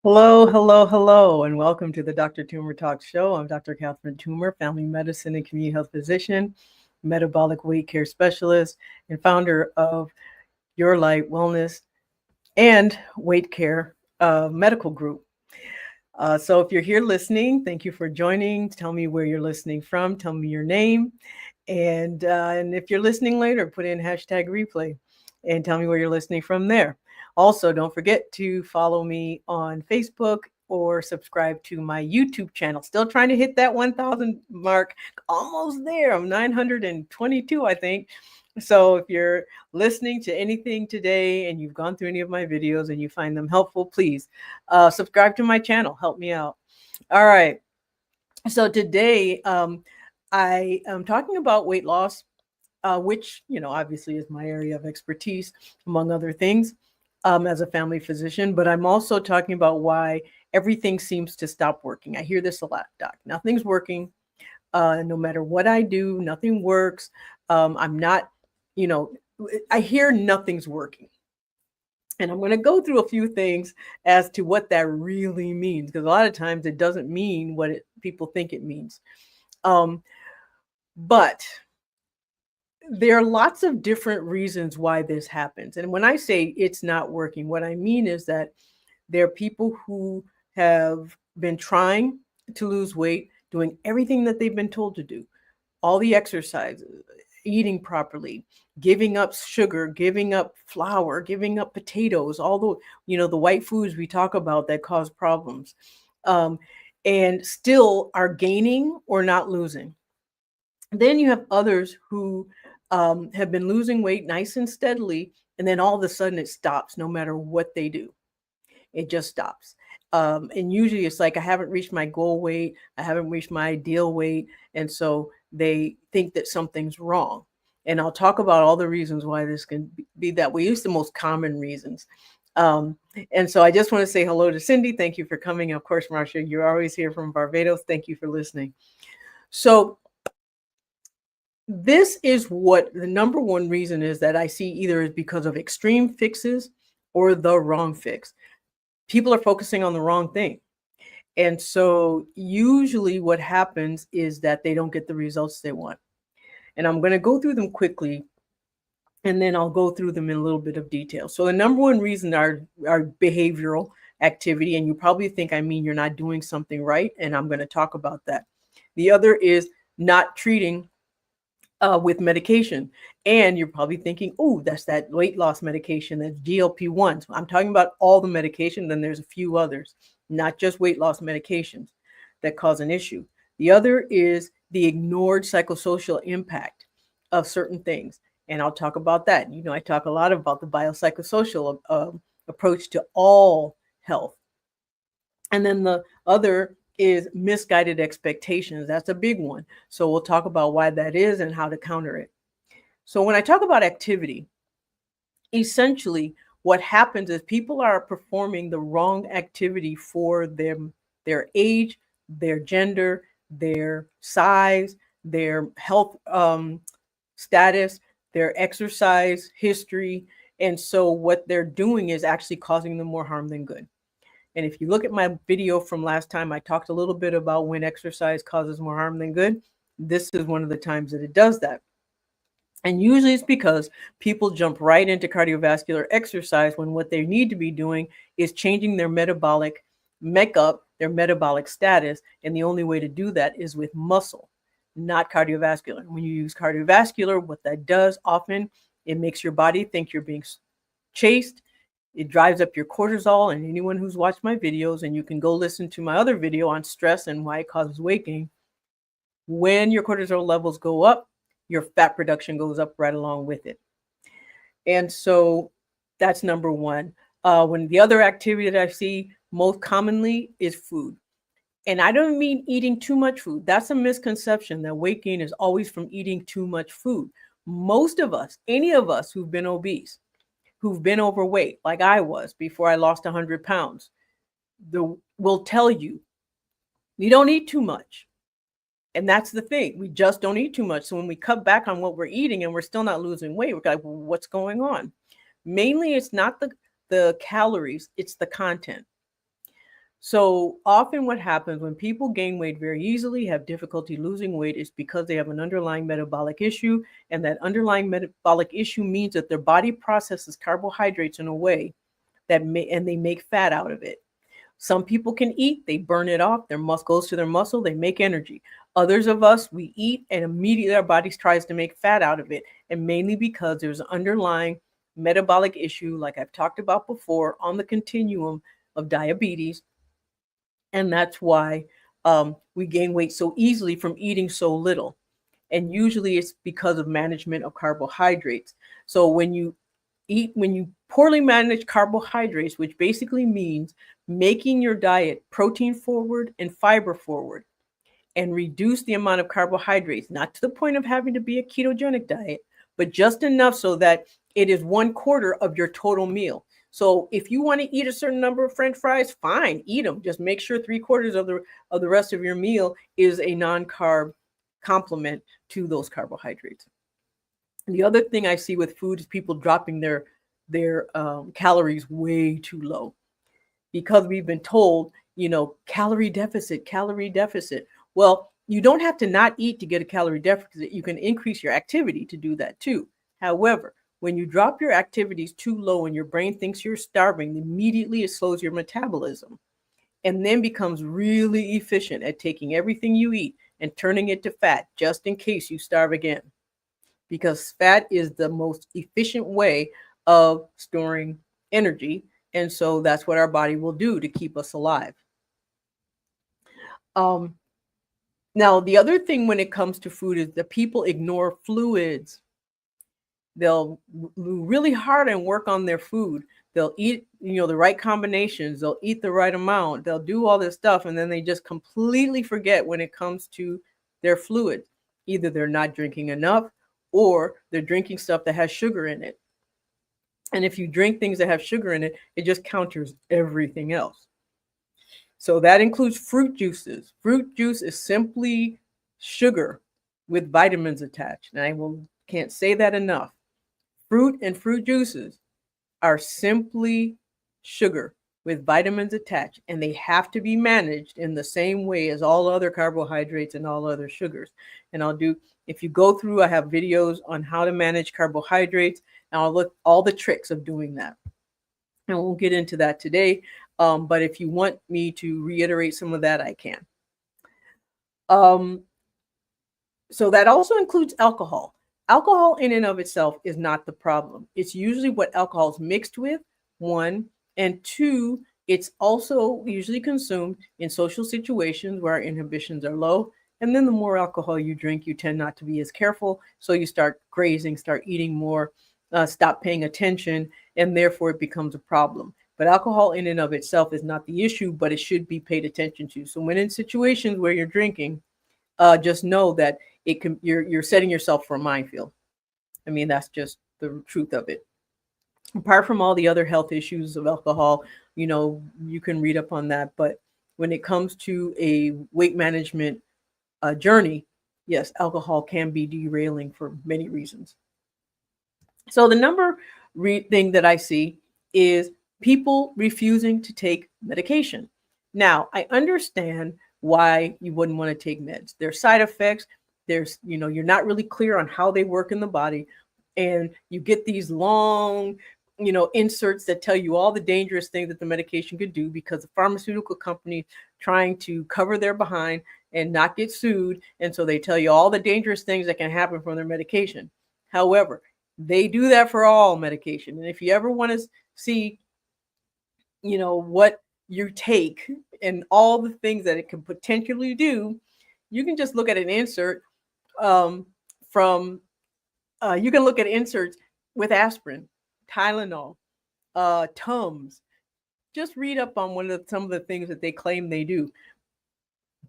Hello, hello, hello, and welcome to the Dr. Tumor Talk Show. I'm Dr. Catherine Tumor, family medicine and community health physician, metabolic weight care specialist, and founder of Your Light Wellness and Weight Care Medical Group. So if you're here listening, thank you for joining. Tell me where you're listening from. Tell me your name. And if you're listening later, put in hashtag replay and tell me where you're listening from there. Also, don't forget to follow me on Facebook or subscribe to my YouTube channel. Still trying to hit that 1,000 mark. Almost there. I'm 922, I think. So if you're listening to anything today and you've gone through any of my videos and you find them helpful, please subscribe to my channel. Help me out. All right. So today I am talking about weight loss, which, obviously is my area of expertise, among other things, as a family physician. But I'm also talking about why everything seems to stop working. I hear this a lot, Doc. Nothing's working. No matter what I do, nothing works. I'm not, I hear nothing's working. And I'm going to go through a few things as to what that really means, because a lot of times it doesn't mean what people think it means. But there are lots of different reasons why this happens. And when I say it's not working, what I mean is that there are people who have been trying to lose weight, doing everything that they've been told to do, all the exercises, eating properly, giving up sugar, giving up flour, giving up potatoes, all the white foods we talk about that cause problems, and still are gaining or not losing. Then you have others who have been losing weight nice and steadily, and then all of a sudden it stops no matter what they do. It just stops. And usually it's like, I haven't reached my goal weight. I haven't reached my ideal weight. And so they think that something's wrong. And I'll talk about all the reasons why this can be that way. It's the most common reasons. And so I just want to say hello to Cindy. Thank you for coming. Of course, Marcia, you're always here from Barbados. Thank you for listening. So this is what the number one reason is that I see either is because of extreme fixes or the wrong fix. People are focusing on the wrong thing. And so usually what happens is that they don't get the results they want. And I'm going to go through them quickly, and then I'll go through them in a little bit of detail. So the number one reason are behavioral activity, and you probably think I mean you're not doing something right, and I'm going to talk about that. The other is not treating with medication. And you're probably thinking, oh, that's that weight loss medication, that's GLP-1s. I'm talking about all the medication. Then there's a few others, not just weight loss medications that cause an issue. The other is the ignored psychosocial impact of certain things. And I'll talk about that. I talk a lot about the biopsychosocial approach to all health. And then the other is misguided expectations. That's a big one. So we'll talk about why that is and how to counter it. So when I talk about activity, essentially what happens is people are performing the wrong activity for them, their age, their gender, their size, their health status, their exercise history. And so what they're doing is actually causing them more harm than good. And if you look at my video from last time, I talked a little bit about when exercise causes more harm than good. This is one of the times that it does that. And usually it's because people jump right into cardiovascular exercise when what they need to be doing is changing their metabolic makeup, their metabolic status. And the only way to do that is with muscle, not cardiovascular. When you use cardiovascular, what that does often, it makes your body think you're being chased. It drives up your cortisol, and anyone who's watched my videos, and you can go listen to my other video on stress and why it causes weight gain. When your cortisol levels go up, your fat production goes up right along with it. And so that's number one. When the other activity that I see most commonly is food. And I don't mean eating too much food. That's a misconception that weight gain is always from eating too much food. Most of us, any of us who've been obese, who've been overweight, like I was before I lost 100 pounds, will tell you, you don't eat too much. And that's the thing. We just don't eat too much. So when we cut back on what we're eating and we're still not losing weight, we're like, well, what's going on? Mainly, it's not the calories, it's the content. So often what happens when people gain weight very easily, have difficulty losing weight, is because they have an underlying metabolic issue. And that underlying metabolic issue means that their body processes carbohydrates in a way and they make fat out of it. Some people can eat, they burn it off, their muscle goes to their muscle, they make energy. Others of us, we eat and immediately our bodies tries to make fat out of it. And mainly because there's an underlying metabolic issue, like I've talked about before, on the continuum of diabetes. And that's why we gain weight so easily from eating so little. And usually it's because of management of carbohydrates. So when you poorly manage carbohydrates, which basically means making your diet protein forward and fiber forward, and reduce the amount of carbohydrates, not to the point of having to be a ketogenic diet, but just enough so that it is 1/4 of your total meal. So if you want to eat a certain number of French fries, fine, eat them. Just make sure 3/4 of the rest of your meal is a non-carb complement to those carbohydrates. The other thing I see with food is people dropping their calories way too low, because we've been told, calorie deficit, calorie deficit. Well, you don't have to not eat to get a calorie deficit. You can increase your activity to do that too. However, when you drop your activities too low and your brain thinks you're starving, immediately it slows your metabolism and then becomes really efficient at taking everything you eat and turning it to fat just in case you starve again. Because fat is the most efficient way of storing energy. And so that's what our body will do to keep us alive. Now, the other thing when it comes to food is that people ignore fluids. They'll do really hard and work on their food. They'll eat, the right combinations. They'll eat the right amount. They'll do all this stuff. And then they just completely forget when it comes to their fluids. Either they're not drinking enough or they're drinking stuff that has sugar in it. And if you drink things that have sugar in it, it just counters everything else. So that includes fruit juices. Fruit juice is simply sugar with vitamins attached. And I can't say that enough. Fruit and fruit juices are simply sugar with vitamins attached, and they have to be managed in the same way as all other carbohydrates and all other sugars. And if you go through, I have videos on how to manage carbohydrates, and I'll look all the tricks of doing that. And we'll get into that today. But if you want me to reiterate some of that, I can. So that also includes alcohol. Alcohol in and of itself is not the problem. It's usually what alcohol is mixed with, one, and two, it's also usually consumed in social situations where our inhibitions are low. And then the more alcohol you drink, you tend not to be as careful. So you start grazing, start eating more, stop paying attention, and therefore it becomes a problem. But alcohol in and of itself is not the issue, but it should be paid attention to. So when in situations where you're drinking, just know that you're setting yourself for a minefield. I mean, that's just the truth of it. Apart from all the other health issues of alcohol, you can read up on that. But when it comes to a weight management journey, yes, alcohol can be derailing for many reasons. So the number thing that I see is people refusing to take medication. Now, I understand why you wouldn't want to take meds. There's side effects. There's, you're not really clear on how they work in the body. And you get these long, inserts that tell you all the dangerous things that the medication could do, because the pharmaceutical company trying to cover their behind and not get sued. And so they tell you all the dangerous things that can happen from their medication. However, they do that for all medication. And if you ever want to see, what you take and all the things that it can potentially do, you can just look at an insert you can look at inserts with aspirin, Tylenol, Tums. Just read up on some of the things that they claim they do.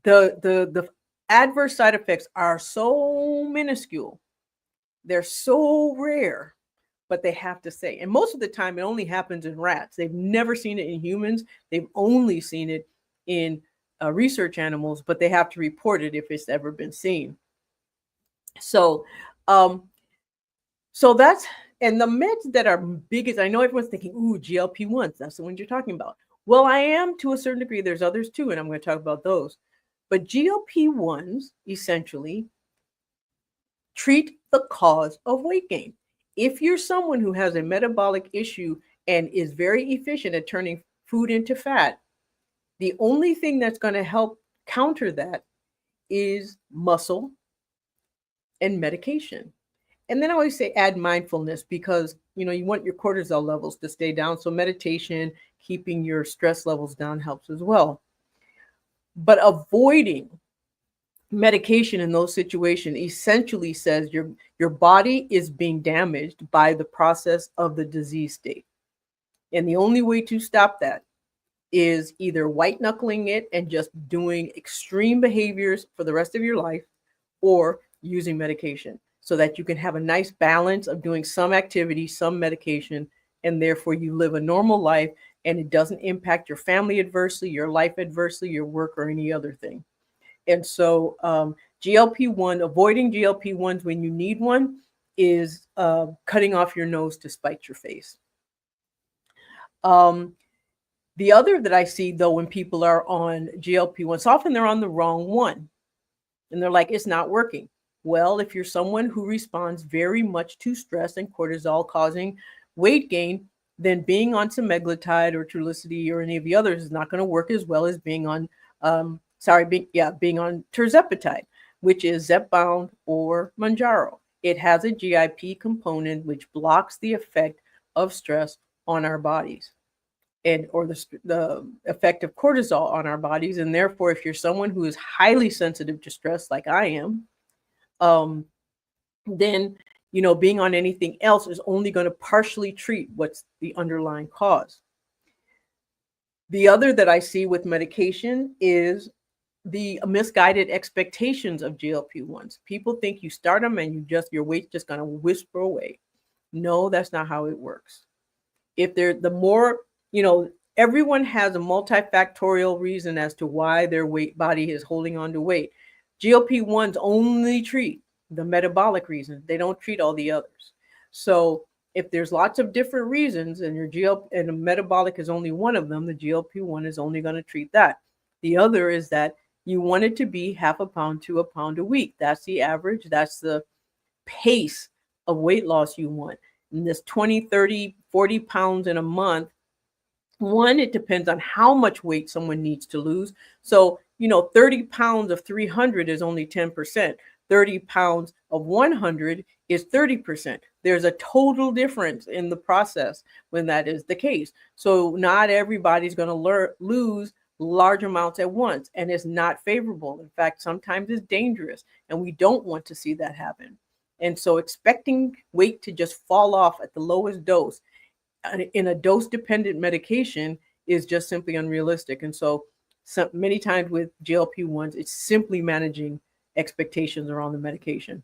The adverse side effects are so minuscule. They're so rare, but they have to say. And most of the time, it only happens in rats. They've never seen it in humans. They've only seen it in research animals, but they have to report it if it's ever been seen. So that's, and the meds that are biggest, I know everyone's thinking, ooh, GLP-1s, that's the ones you're talking about. Well, I am to a certain degree. There's others too, and I'm going to talk about those. But GLP-1s essentially treat the cause of weight gain. If you're someone who has a metabolic issue and is very efficient at turning food into fat, the only thing that's going to help counter that is muscle and medication. And then I always say add mindfulness, because you want your cortisol levels to stay down. So meditation, keeping your stress levels down, helps as well. But avoiding medication in those situations essentially says your body is being damaged by the process of the disease state. And the only way to stop that is either white knuckling it and just doing extreme behaviors for the rest of your life, or using medication, so that you can have a nice balance of doing some activity, some medication, and therefore you live a normal life and it doesn't impact your family adversely, your life adversely, your work, or any other thing. And so avoiding GLP-1s when you need one is cutting off your nose to spite your face. The other that I see, though, when people are on GLP-1s, often they're on the wrong one. And they're like, it's not working. Well, if you're someone who responds very much to stress and cortisol causing weight gain, then being on semaglutide or Trulicity or any of the others is not going to work as well as being on being on tirzepatide, which is Zepbound or Mounjaro. It has a GIP component which blocks the effect of stress on our bodies, or the effect of cortisol on our bodies. And therefore, if you're someone who is highly sensitive to stress, like I am, then being on anything else is only going to partially treat what's the underlying cause. The other that I see with medication is the misguided expectations of GLP-1s. People think you start them and your weight's just going to whisper away. No, that's not how it works. If everyone has a multifactorial reason as to why their body is holding on to weight. GLP-1s only treat the metabolic reasons. They don't treat all the others. So if there's lots of different reasons and and a metabolic is only one of them, the GLP-1 is only going to treat that. The other is that you want it to be 1/2 pound to 1 pound a week. That's the average. That's the pace of weight loss you want. And this 20, 30, 40 pounds in a month, it depends on how much weight someone needs to lose. So, 30 pounds of 300 is only 10%. 30 pounds of 100 is 30%. There's a total difference in the process when that is the case. So not everybody's going to lose large amounts at once, and it's not favorable. In fact, sometimes it's dangerous, and we don't want to see that happen. And so expecting weight to just fall off at the lowest dose in a dose-dependent medication is just simply unrealistic. And so many times with GLP-1s, it's simply managing expectations around the medication.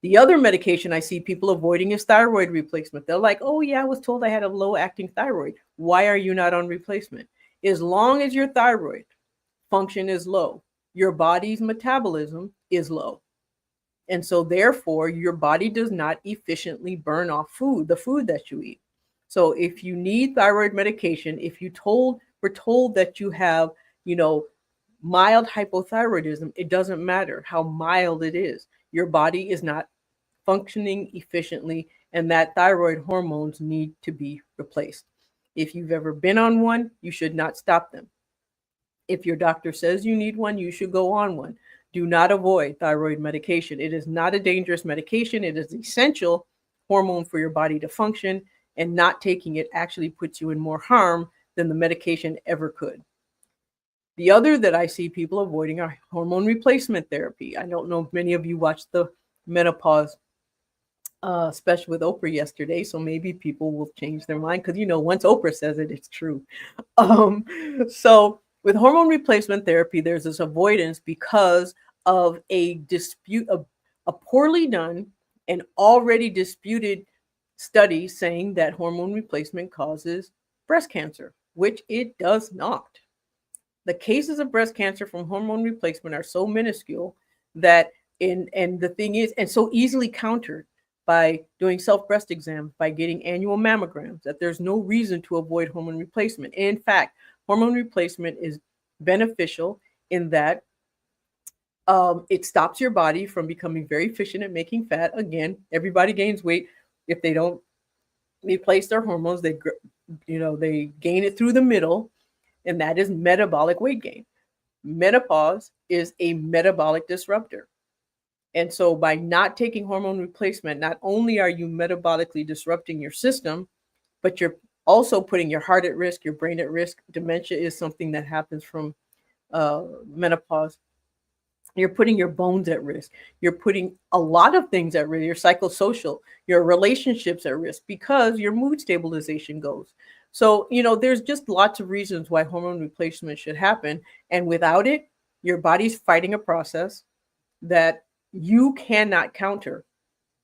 The other medication I see people avoiding is thyroid replacement. They're like, oh yeah, I was told I had a low-acting thyroid. Why are you not on replacement? As long as your thyroid function is low, your body's metabolism is low. And so therefore, your body does not efficiently burn off the food that you eat. So if you need thyroid medication, if we're told that you have, mild hypothyroidism, it doesn't matter how mild it is. Your body is not functioning efficiently, and that thyroid hormones need to be replaced. If you've ever been on one, you should not stop them. If your doctor says you need one, you should go on one. Do not avoid thyroid medication. It is not a dangerous medication. It is essential hormone for your body to function, and not taking it actually puts you in more harm than the medication ever could. The other that I see people avoiding are hormone replacement therapy. I don't know if many of you watched the menopause special with Oprah yesterday, so maybe people will change their mind, because once Oprah says it, it's true. So with hormone replacement therapy, there's this avoidance because of a dispute, a poorly done and already disputed study saying that hormone replacement causes breast cancer, which it does not. The cases of breast cancer from hormone replacement are so minuscule that, and the thing is, and so easily countered, by doing self-breast exams, by getting annual mammograms, that there's no reason to avoid hormone replacement. In fact, hormone replacement is beneficial in that it stops your body from becoming very efficient at making fat. Again, everybody gains weight if they don't replace their hormones. They gain it through the middle, and that is metabolic weight gain. Menopause is a metabolic disruptor. And so by not taking hormone replacement, not only are you metabolically disrupting your system, but you're also putting your heart at risk, your brain at risk. Dementia is something that happens from menopause. You're putting your bones at risk. You're putting a lot of things at risk, your psychosocial, your relationships at risk, because your mood stabilization goes. So, there's just lots of reasons why hormone replacement should happen. And without it, your body's fighting a process that you cannot counter.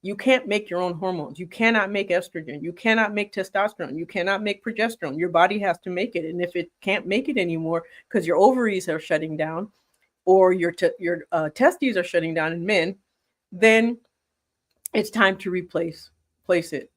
You can't make your own hormones. You cannot make estrogen. You cannot make testosterone. You cannot make progesterone. Your body has to make it. And if it can't make it anymore because your ovaries are shutting down or your testes are shutting down in men, then it's time to replace it.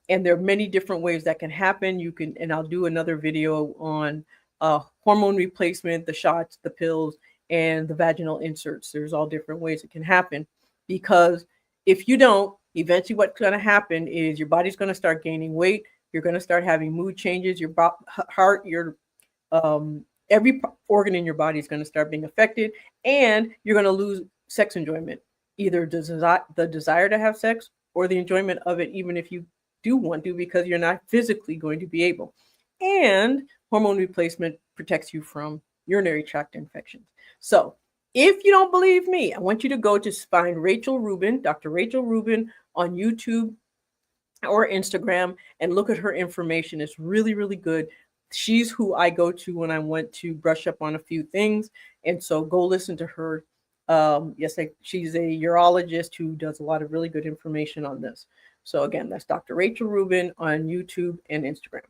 And there are many different ways that can happen. You can, and I'll do another video on hormone replacement, the shots, the pills, and the vaginal inserts. There's all different ways it can happen, because if you don't, eventually what's going to happen is your body's going to start gaining weight. You're going to start having mood changes. Your heart, your every organ in your body is going to start being affected, and you're going to lose sex enjoyment, either the desire to have sex or the enjoyment of it, even if you do want to, because you're not physically going to be able. And hormone replacement protects you from urinary tract infections. So if you don't believe me, I want you to go to find Rachel Rubin, Dr. Rachel Rubin, on YouTube or Instagram, and look at her information. It's really, really good. She's who I go to when I want to brush up on a few things. And so go listen to her. She's a urologist who does a lot of really good information on this. So again, that's Dr. Rachel Rubin on YouTube and Instagram.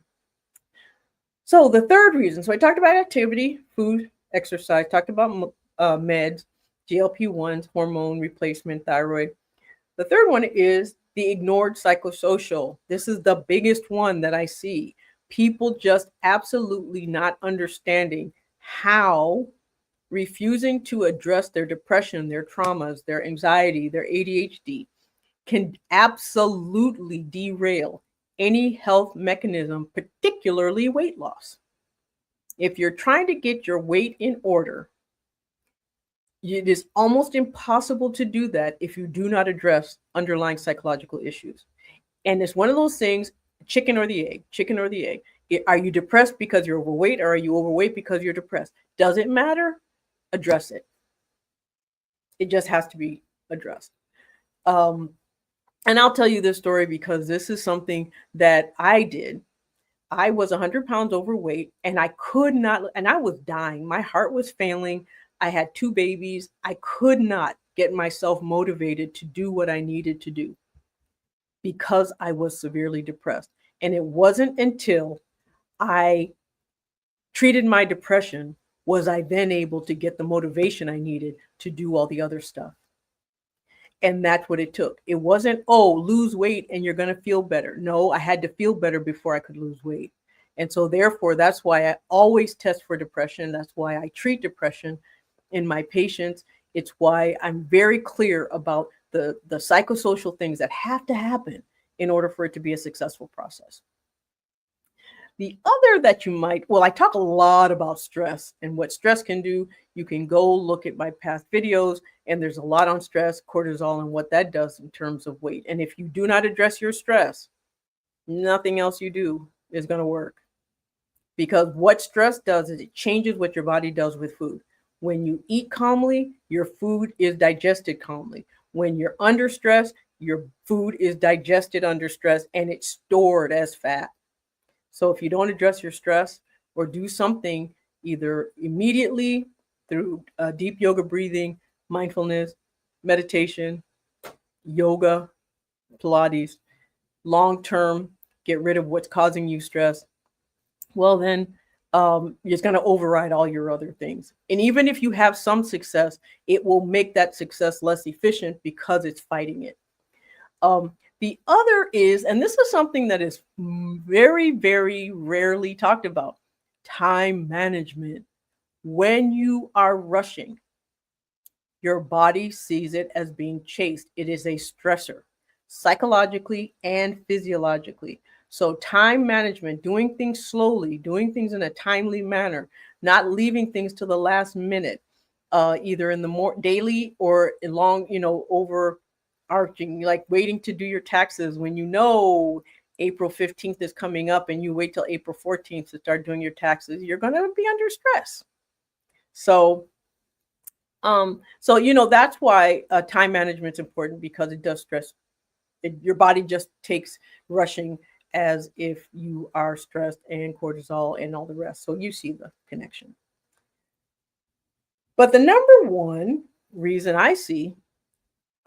So the third reason, so I talked about activity, food, exercise, talked about meds, GLP-1s, hormone replacement, thyroid. The third one is the ignored psychosocial. This is the biggest one that I see. People just absolutely not understanding how refusing to address their depression, their traumas, their anxiety, their ADHD can absolutely derail any health mechanism, particularly weight loss. If you're trying to get your weight in order, it is almost impossible to do that if you do not address underlying psychological issues. And it's one of those things, chicken or the egg. Are you depressed because you're overweight, or are you overweight because you're depressed? Does it matter? Address it. It just has to be addressed. And I'll tell you this story because this is something that I did. I was 100 pounds overweight, and I could not, and I was dying. My heart was failing. I had 2 babies. I could not get myself motivated to do what I needed to do because I was severely depressed. And it wasn't until I treated my depression was I then able to get the motivation I needed to do all the other stuff. And that's what it took. It wasn't, lose weight and you're going to feel better. No, I had to feel better before I could lose weight. And so therefore, that's why I always test for depression. That's why I treat depression in my patients. It's why I'm very clear about the psychosocial things that have to happen in order for it to be a successful process. The other that I talk a lot about stress and what stress can do. You can go look at my past videos, and there's a lot on stress, cortisol, and what that does in terms of weight. And if you do not address your stress, nothing else you do is going to work. Because what stress does is it changes what your body does with food. When you eat calmly, your food is digested calmly. When you're under stress, your food is digested under stress, and it's stored as fat. So if you don't address your stress or do something either immediately through deep yoga breathing, mindfulness, meditation, yoga, Pilates, long-term, get rid of what's causing you stress, well, then it's going to override all your other things. And even if you have some success, it will make that success less efficient because it's fighting it. The other is, and this is something that is very, very rarely talked about, time management. When you are rushing, your body sees it as being chased. It is a stressor, psychologically and physiologically. So, time management, doing things slowly, doing things in a timely manner, not leaving things to the last minute, either in the more daily or long, overarching, like waiting to do your taxes when you know April 15th is coming up and you wait till April 14th to start doing your taxes, you're going to be under stress. So, that's why time management is important, because it does stress. Your body just takes rushing as if you are stressed, and cortisol and all the rest. So you see the connection. But the number one reason I see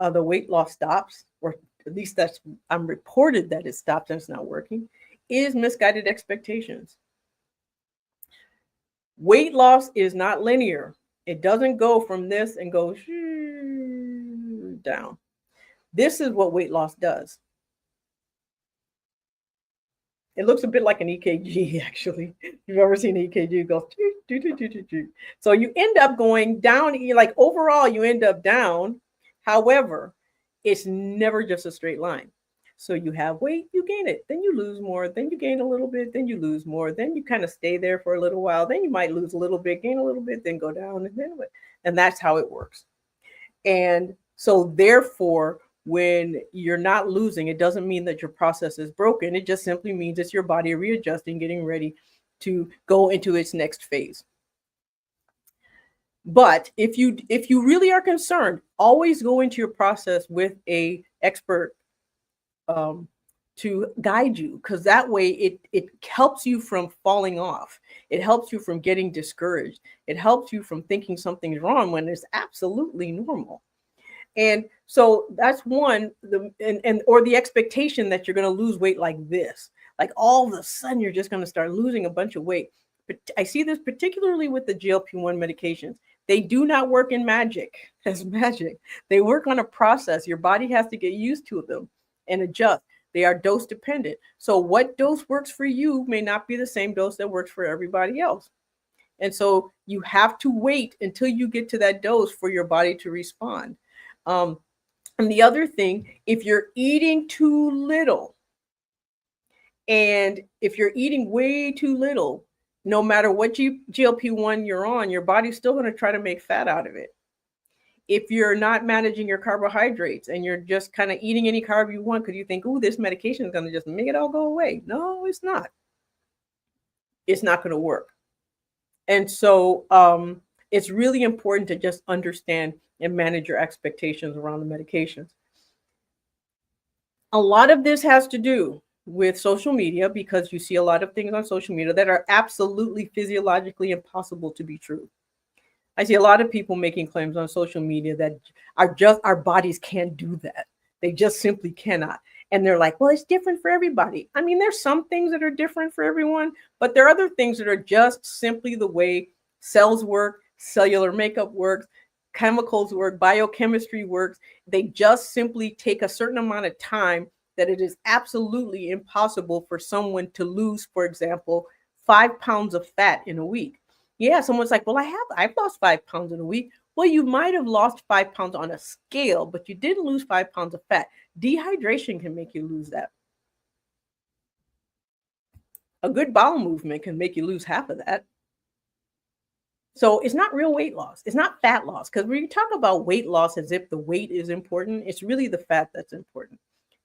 the weight loss stops, or at least I'm reported that it stops and it's not working, is misguided expectations. Weight loss is not linear. It doesn't go from this and go down. This is what weight loss does. It looks a bit like an EKG, actually. If you've ever seen an EKG, it goes so you end up going down. Like overall, you end up down. However, it's never just a straight line. So you have weight, you gain it, then you lose more, then you gain a little bit, then you lose more, then you kind of stay there for a little while, then you might lose a little bit, gain a little bit, then go down, and that's how it works. And so therefore, when you're not losing, it doesn't mean that your process is broken. It just simply means it's your body readjusting, getting ready to go into its next phase. But if you really are concerned, always go into your process with a expert to guide you, because that way it helps you from falling off. It helps you from getting discouraged. It helps you from thinking something's wrong when it's absolutely normal. And so that's one, or the expectation that you're going to lose weight like this, like all of a sudden you're just going to start losing a bunch of weight. But I see this particularly with the GLP-1 medications. They do not work in magic, as magic. They work on a process. Your body has to get used to them and adjust. They are dose dependent. So what dose works for you may not be the same dose that works for everybody else. And so you have to wait until you get to that dose for your body to respond. And the other thing, if you're eating too little, and if you're eating way too little, no matter what GLP-1 you're on, your body's still going to try to make fat out of it. If you're not managing your carbohydrates and you're just kind of eating any carb you want because you think, oh, this medication is going to just make it all go away. No, it's not. It's not going to work. And so it's really important to just understand and manage your expectations around the medications. A lot of this has to do with social media, because you see a lot of things on social media that are absolutely physiologically impossible to be true. I see a lot of people making claims on social media that our bodies can't do that. They just simply cannot. And they're like, well, it's different for everybody. I mean, there's some things that are different for everyone, but there are other things that are just simply the way cells work, cellular makeup works, chemicals work, biochemistry works. They just simply take a certain amount of time that it is absolutely impossible for someone to lose, for example, 5 pounds of fat in a week. Yeah, someone's like, well, I've lost 5 pounds in a week. Well, you might have lost 5 pounds on a scale, but you didn't lose 5 pounds of fat. Dehydration can make you lose that. A good bowel movement can make you lose half of that. So it's not real weight loss. It's not fat loss, because when you talk about weight loss as if the weight is important, it's really the fat that's important.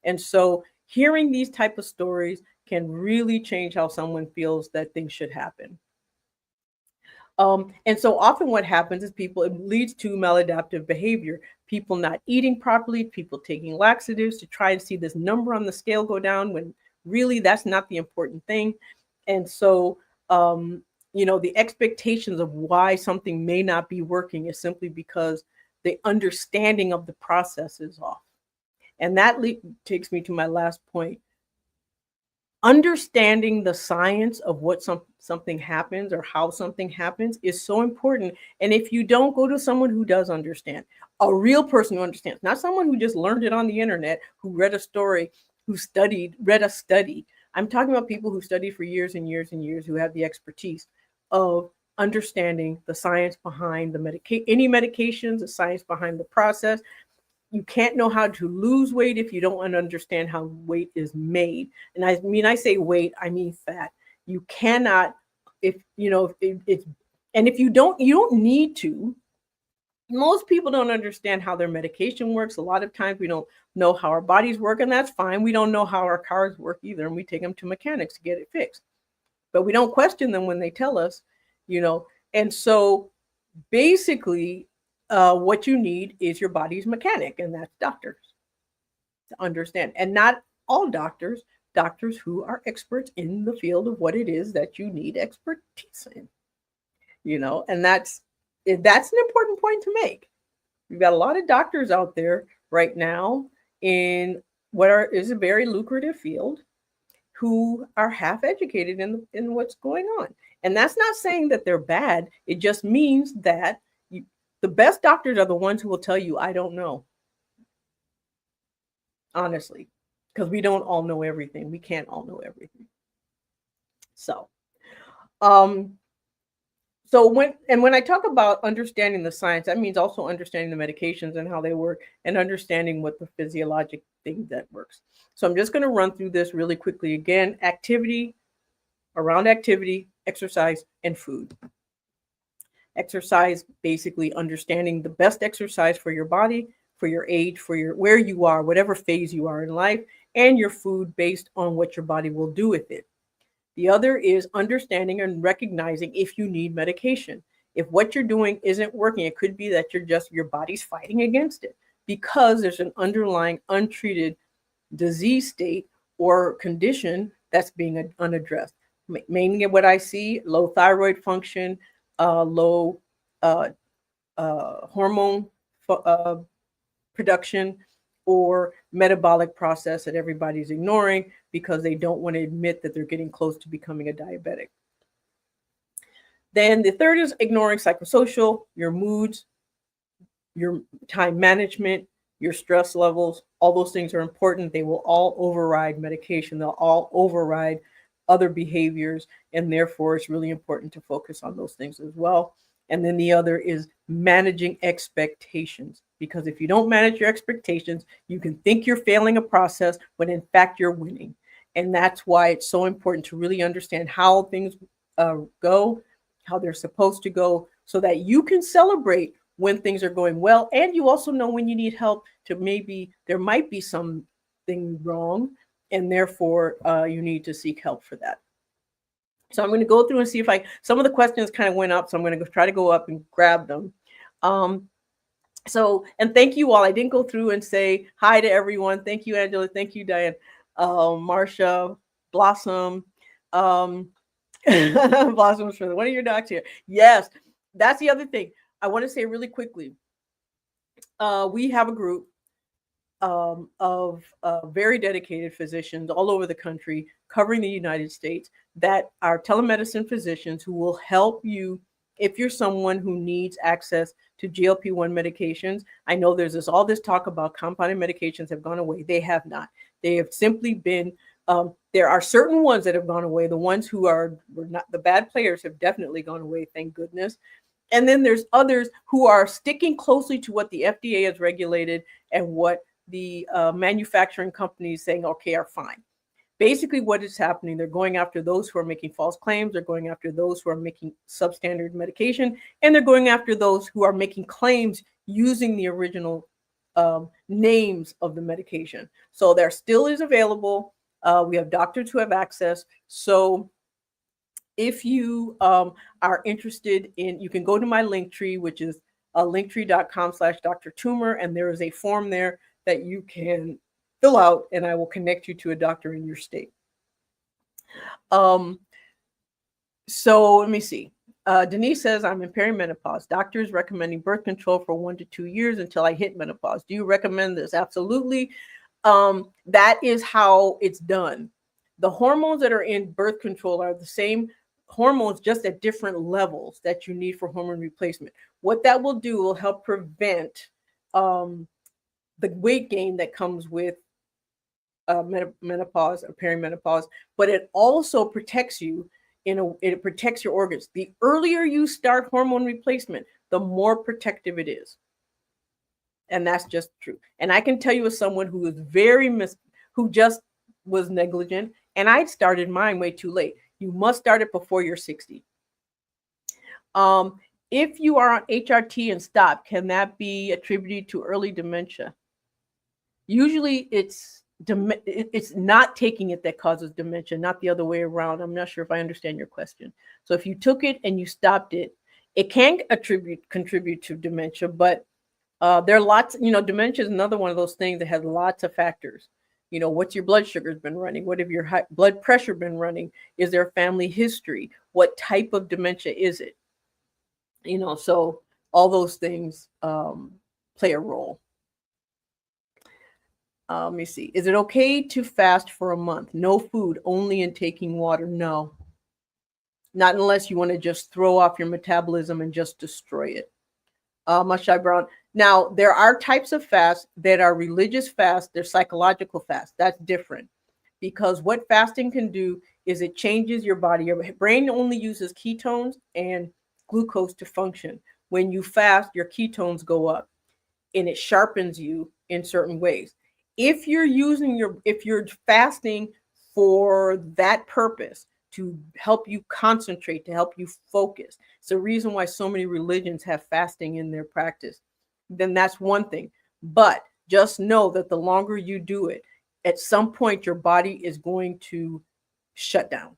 And so hearing these type of stories can really change how someone feels that things should happen. And so often what happens is it leads to maladaptive behavior, people not eating properly, people taking laxatives to try and see this number on the scale go down, when really that's not the important thing. And so, the expectations of why something may not be working is simply because the understanding of the process is off. And that takes me to my last point. understanding the science of what something happens or how something happens is so important. And if you don't, go to someone who does understand, a real person who understands, not someone who just learned it on the internet, who read a story, who read a study. I'm talking about people who study for years and years and years, who have the expertise of understanding the science behind any medications, the science behind the process. You can't know how to lose weight if you don't understand how weight is made. And I say weight, I mean fat. You cannot, if it's, and if you don't need to. Most people don't understand how their medication works. A lot of times we don't know how our bodies work, and that's fine. We don't know how our cars work either, and we take them to mechanics to get it fixed. But we don't question them when they tell us, And so basically, what you need is your body's mechanic, and that's doctors to understand. And not all doctors who are experts in the field of what it is that you need expertise in, and that's an important point to make. We've got a lot of doctors out there right now in what is a very lucrative field who are half educated in what's going on. And that's not saying that they're bad. It just means that the best doctors are the ones who will tell you, I don't know. Honestly, because we don't all know everything. We can't all know everything. So, when I talk about understanding the science, that means also understanding the medications and how they work, and understanding what the physiologic thing that works. So I'm just going to run through this really quickly again. Activity, exercise, and food. Exercise, basically understanding the best exercise for your body, for your age, for where you are, whatever phase you are in life, and your food based on what your body will do with it. The other is understanding and recognizing if you need medication. If what you're doing isn't working, it could be that your body's fighting against it because there's an underlying untreated disease state or condition that's being unaddressed. Mainly what I see, low thyroid function, low hormone production, or metabolic process that everybody's ignoring because they don't want to admit that they're getting close to becoming a diabetic. Then the third is ignoring psychosocial, your moods, your time management, your stress levels. All those things are important. They will all override medication. They'll all override other behaviors, and therefore it's really important to focus on those things as well. And then the other is managing expectations, because if you don't manage your expectations, you can think you're failing a process when in fact you're winning. And that's why it's so important to really understand how things go, how they're supposed to go, so that you can celebrate when things are going well. And you also know when you need help, there might be something wrong, and therefore you need to seek help for that. So I'm going to go through and see if some of the questions kind of went up. So I'm going to try to go up and grab them. And thank you all. I didn't go through and say hi to everyone. Thank you, Angela. Thank you, Diane. Marsha, Blossom, Blossom's for one of your docs here. Yes, that's the other thing I want to say really quickly. We have a group of very dedicated physicians all over the country, covering the United States, that are telemedicine physicians who will help you if you're someone who needs access to GLP-1 medications. I know there's all this talk about compounded medications have gone away. They have not. They have simply been, there are certain ones that have gone away. The ones who were not the bad players have definitely gone away, thank goodness. And then there's others who are sticking closely to what the FDA has regulated and what the manufacturing companies saying, okay, are fine. Basically what is happening, they're going after those who are making false claims, they're going after those who are making substandard medication, and they're going after those who are making claims using the original names of the medication. So there still is available. We have doctors who have access. So if you are interested in, you can go to my link tree, which is linktree.com/Dr. Toomer, and there is a form there that you can fill out, and I will connect you to a doctor in your state. So let me see. Denise says, I'm in perimenopause. Doctors recommending birth control for 1 to 2 years until I hit menopause. Do you recommend this? Absolutely. That is how it's done. The hormones that are in birth control are the same hormones, just at different levels that you need for hormone replacement. What that will do will help prevent um, the weight gain that comes with menopause or perimenopause, but it also protects you. It protects your organs. The earlier you start hormone replacement, the more protective it is, and that's just true. And I can tell you, as someone who is who just was negligent, and I started mine way too late. You must start it before you're 60. If you are on HRT and stop, can that be attributed to early dementia? Usually it's not taking it that causes dementia, not the other way around. I'm not sure if I understand your question. So if you took it and you stopped it, it can contribute to dementia, but there are lots, dementia is another one of those things that has lots of factors. What's your blood sugar's been running? What have your blood pressure been running? Is there a family history? What type of dementia is it? So all those things play a role. Let me see. Is it okay to fast for a month? No food, only in taking water? No. Not unless you want to just throw off your metabolism and just destroy it. Mashai Brown. Now, there are types of fasts that are religious fasts. They're psychological fasts. That's different, because what fasting can do is it changes your body. Your brain only uses ketones and glucose to function. When you fast, your ketones go up, and it sharpens you in certain ways. If you're fasting for that purpose, to help you concentrate, to help you focus, it's the reason why so many religions have fasting in their practice, then that's one thing. But just know that the longer you do it, at some point your body is going to shut down.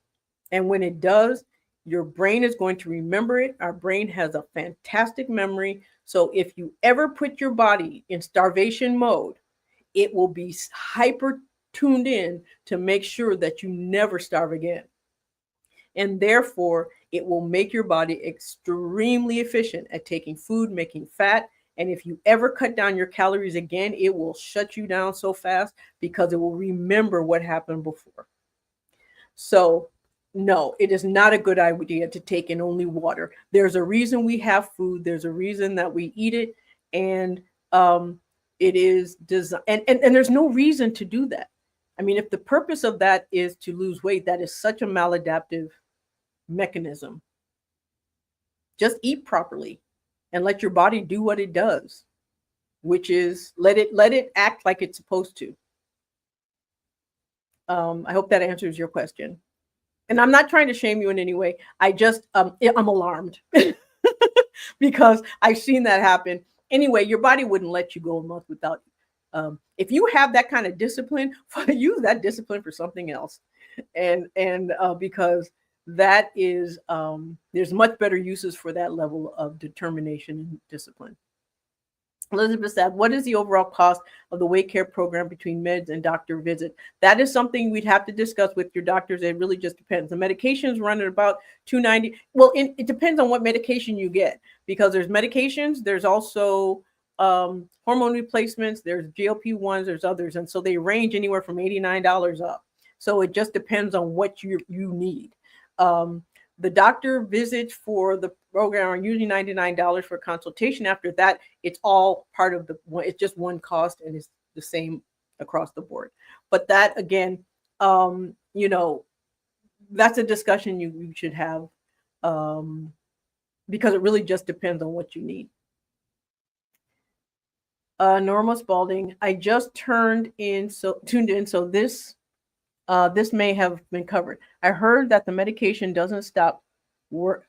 And when it does, your brain is going to remember it. Our brain has a fantastic memory. So if you ever put your body in starvation mode, it will be hyper tuned in to make sure that you never starve again. And therefore, it will make your body extremely efficient at taking food, making fat. And if you ever cut down your calories again, it will shut you down so fast because it will remember what happened before. So no, it is not a good idea to take in only water. There's a reason we have food. There's a reason that we eat it. And it is designed, and there's no reason to do that. I mean, if the purpose of that is to lose weight, that is such a maladaptive mechanism. Just eat properly and let your body do what it does, which is let it act like it's supposed to. I hope that answers your question. And I'm not trying to shame you in any way. I just I'm alarmed because I've seen that happen. Anyway, your body wouldn't let you go a month without. If you have that kind of discipline, use that discipline for something else, and because that is there's much better uses for that level of determination and discipline. Elizabeth said, what is the overall cost of the weight care program between meds and doctor visit? That is something we'd have to discuss with your doctors. It really just depends. The medications run at about $290. Well, it depends on what medication you get, because there's medications, there's also hormone replacements, there's GLP-1s, there's others. And so they range anywhere from $89 up. So it just depends on what you need. The doctor visits for the program are usually $99 for a consultation. After that, it's all part of it's just one cost, and it's the same across the board. But that, again, that's a discussion you should have, because it really just depends on what you need. Norma Spalding, I just tuned in, so this may have been covered. I heard that the medication doesn't stop working.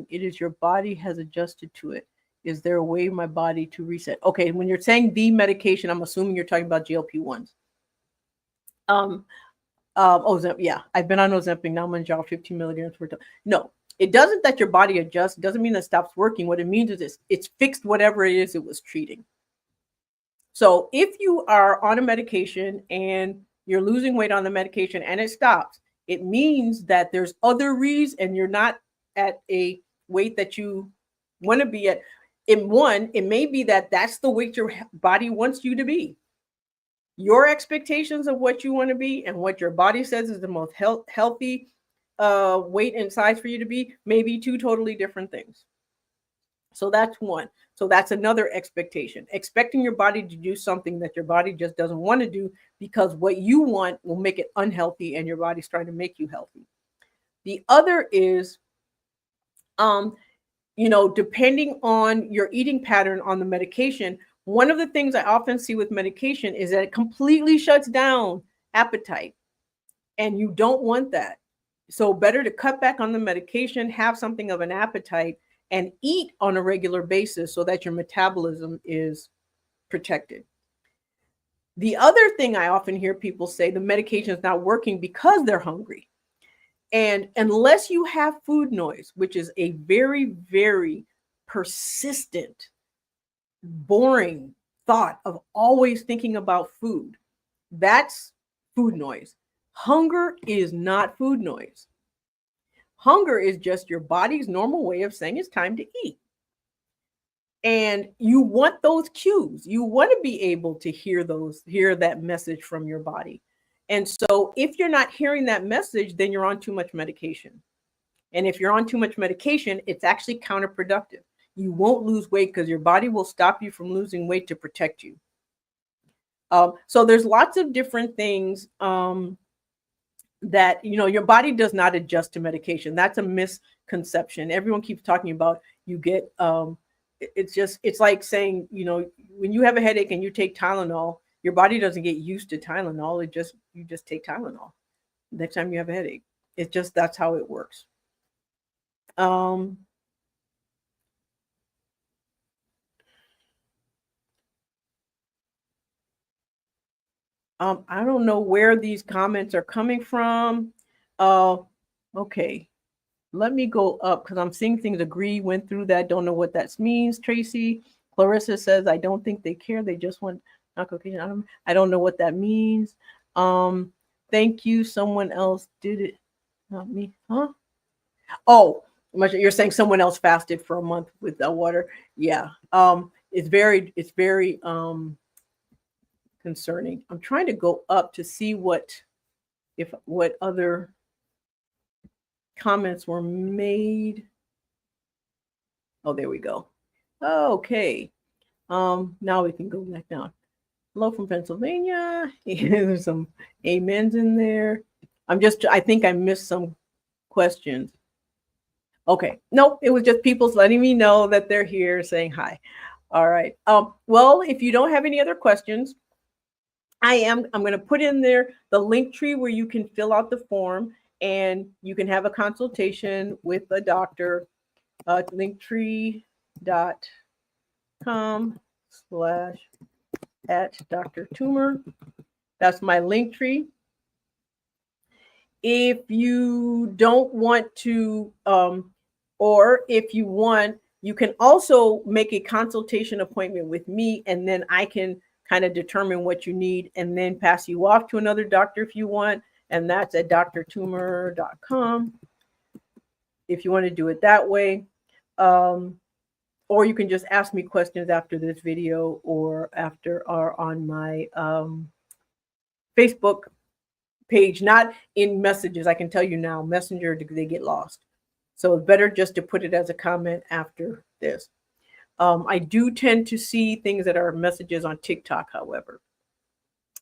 It is your body has adjusted to it. Is there a way my body to reset? Okay, when you're saying the medication, I'm assuming you're talking about GLP-1s. Ozempic, yeah, I've been on Ozempic now. I'm on Mounjaro 15 milligrams per time. No, it doesn't that your body adjusts. It doesn't mean that it stops working. What it means is it's fixed whatever it is it was treating. So if you are on a medication and you're losing weight on the medication and it stops, it means that there's other reasons and you're not at a weight that you want to be at. It may be that that's the weight your body wants you to be. your expectations of what you want to be and what your body says is the most healthy weight and size for you to be may be two totally different things. So that's one. So that's another expectation. Expecting your body to do something that your body just doesn't want to do because what you want will make it unhealthy and your body's trying to make you healthy. The other is, depending on your eating pattern on the medication, one of the things I often see with medication is that it completely shuts down appetite. And you don't want that. So better to cut back on the medication, have something of an appetite, and eat on a regular basis so that your metabolism is protected. The other thing I often hear people say, the medication is not working because they're hungry. And unless you have food noise, which is a very, very persistent, boring thought of always thinking about food, that's food noise. Hunger is not food noise. Hunger is just your body's normal way of saying it's time to eat. And you want those cues. You want to be able to hear that message from your body. And so if you're not hearing that message, then you're on too much medication. And if you're on too much medication, it's actually counterproductive. You won't lose weight because your body will stop you from losing weight to protect you. So there's lots of different things that, your body does not adjust to medication. That's a misconception. Everyone keeps talking about you get, it's like saying, when you have a headache and you take Tylenol, your body doesn't get used to Tylenol. You just take Tylenol next time you have a headache. That's how it works. I don't know where these comments are coming from. Okay. Let me go up because I'm seeing things. Agree, went through that. Don't know what that means. Tracy, Clarissa says, I don't think they care. They just want not Caucasian. I don't know what that means. Thank you. Someone else did it. Not me. Huh? Oh, you're saying someone else fasted for a month with water. Yeah. It's very concerning. I'm trying to go up to see what other comments were made. Oh, there we go. Okay. Now we can go back down. Hello from Pennsylvania. There's some amens in there. I think I missed some questions. Okay. Nope. It was just people letting me know that they're here saying hi. All right. Well, if you don't have any other questions, I'm going to put in there the link tree where you can fill out the form and you can have a consultation with a doctor. linktree.com/@Dr. That's my link tree. If you don't want to, or if you want, you can also make a consultation appointment with me, and then I can kind of determine what you need and then pass you off to another doctor if you want. And that's at drtumor.com if you want to do it that way. Or you can just ask me questions after this video or on my Facebook page, not in messages. I can tell you now, Messenger, they get lost. So it's better just to put it as a comment after this. I do tend to see things that are messages on TikTok, however.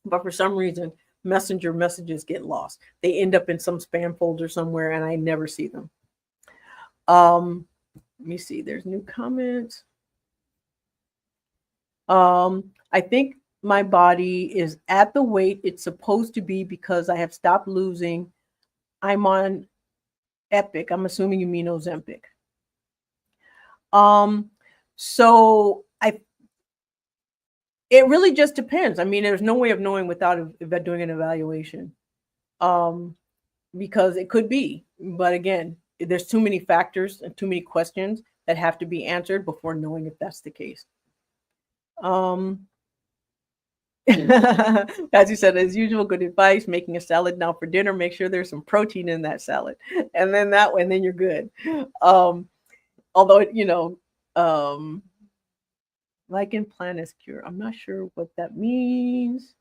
But for some reason, Messenger messages get lost. They end up in some spam folder somewhere and I never see them. Let me see. There's new comments. I think my body is at the weight it's supposed to be because I have stopped losing. I'm on Epic. I'm assuming you mean Ozempic. So it really just depends. I mean, there's no way of knowing without doing an evaluation, because it could be. But again, there's too many factors and too many questions that have to be answered before knowing if that's the case. As you said, as usual, good advice. Making a salad now for dinner. Make sure there's some protein in that salad, and then that way, and then you're good. Although like in Planiscure, I'm not sure what that means.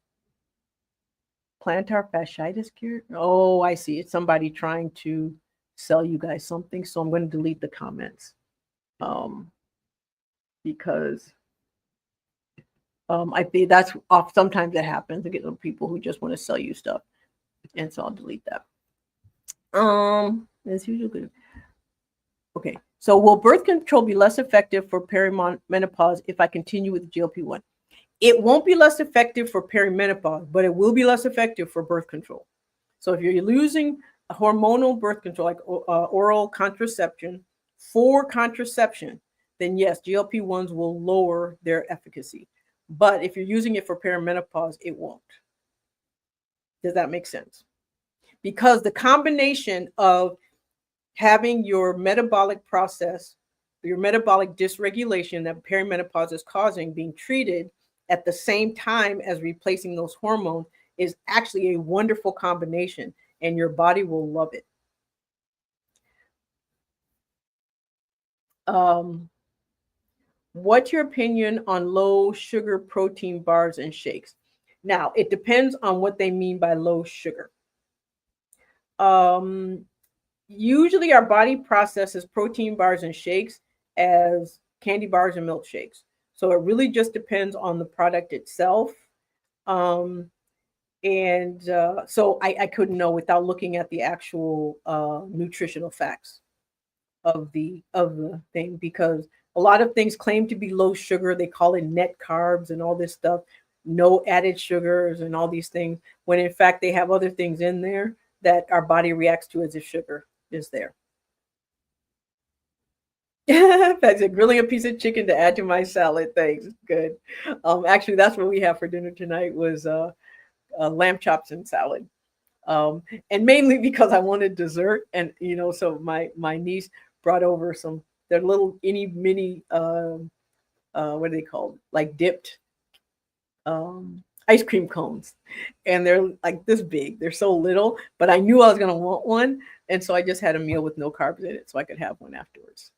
Plantar fasciitis cure. Oh, I see. It's somebody trying to sell you guys something. So I'm going to delete the comments because I think that's off. Sometimes it happens to get some people who just want to sell you stuff, and so I'll delete that. As usual. Okay. So will birth control be less effective for perimenopause if I continue with GLP-1? It won't be less effective for perimenopause, but it will be less effective for birth control. So if you're using a hormonal birth control, like oral contraception for contraception, then yes, GLP-1s will lower their efficacy. But if you're using it for perimenopause, it won't. Does that make sense? Because the combination of having your metabolic process, your metabolic dysregulation that perimenopause is causing, being treated at the same time as replacing those hormones is actually a wonderful combination, and your body will love it. What's your opinion on low sugar protein bars and shakes? Now, it depends on what they mean by low sugar. Usually our body processes protein bars and shakes as candy bars and milkshakes. So it really just depends on the product itself. So I couldn't know without looking at the actual nutritional facts of the thing, because a lot of things claim to be low sugar. They call it net carbs and all this stuff, no added sugars and all these things, when in fact they have other things in there that our body reacts to as if sugar is there. That's a grilling a piece of chicken to add to my salad. Thanks. Good. Actually, that's what we have for dinner tonight was lamb chops and salad. And mainly because I wanted dessert, and so my niece brought over their little itty mini what are they called? Like dipped ice cream cones, and they're like this big. They're so little, but I knew I was gonna want one, and so I just had a meal with no carbs in it, so I could have one afterwards.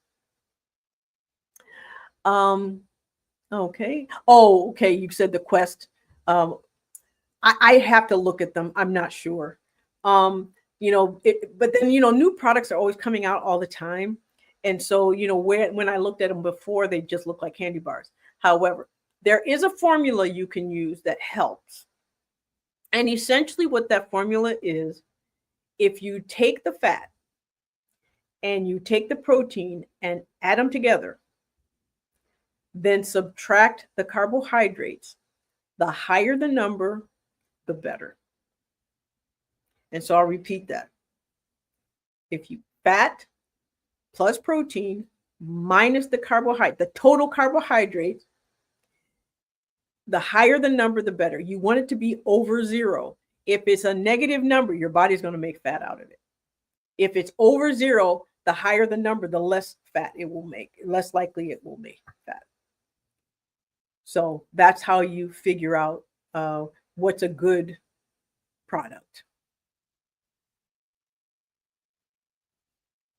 Okay. Oh, okay. You said the Quest. I have to look at them. I'm not sure. But then new products are always coming out all the time, and so when I looked at them before, they just looked like candy bars. However, there is a formula you can use that helps, and essentially what that formula is, if you take the fat and you take the protein and add them together, then subtract the carbohydrates. The higher the number, the better. And so I'll repeat that. If you fat plus protein minus the carbohydrate, the total carbohydrates, the higher the number, the better. You want it to be over 0. If it's a negative number, your body's going to make fat out of it. If it's over 0, the higher the number, the less fat it will make, less likely it will make fat. So that's how you figure out what's a good product.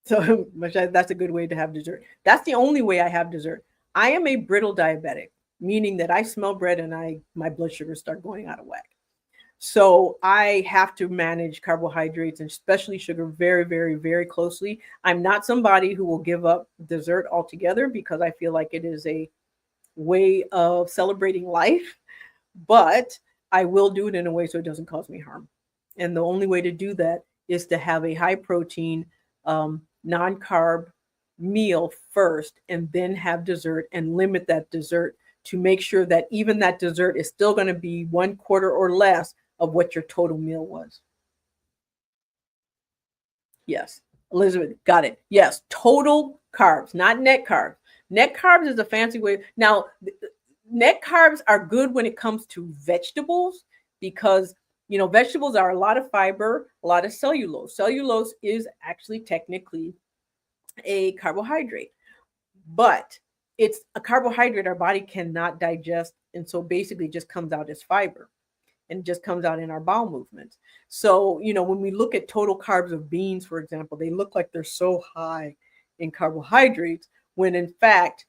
So that's a good way to have dessert. That's the only way I have dessert. I am a brittle diabetic, meaning that I smell bread and my blood sugars start going out of whack. So I have to manage carbohydrates and especially sugar very, very, very closely. I'm not somebody who will give up dessert altogether because I feel like it is a way of celebrating life, but I will do it in a way so it doesn't cause me harm. And the only way to do that is to have a high protein, non-carb meal first, and then have dessert and limit that dessert to make sure that even that dessert is still going to be 1/4 or less of what your total meal was. Yes, Elizabeth, got it. Yes, total carbs, not net carbs. Net carbs is a fancy way. Now, net carbs are good when it comes to vegetables because, vegetables are a lot of fiber, a lot of cellulose. Cellulose is actually technically a carbohydrate, but it's a carbohydrate our body cannot digest. And so basically it just comes out as fiber and just comes out in our bowel movements. So, when we look at total carbs of beans, for example, they look like they're so high in carbohydrates when in fact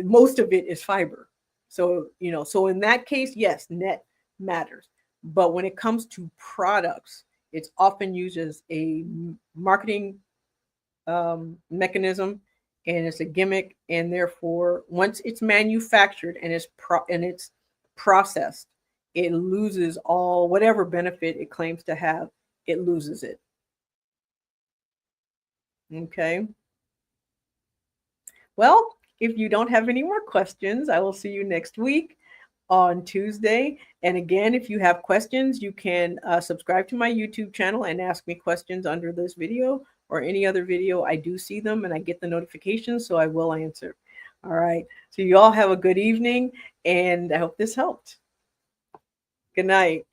most of it is fiber. So, so in that case, yes, net matters. But when it comes to products, it's often used as a marketing mechanism, and it's a gimmick. And therefore, once it's manufactured and it's processed, it loses all whatever benefit it claims to have. It loses it. Okay. Well, if you don't have any more questions, I will see you next week on Tuesday. And again, if you have questions, you can subscribe to my YouTube channel and ask me questions under this video or any other video. I do see them and I get the notifications, so I will answer. All right. So you all have a good evening, and I hope this helped. Good night.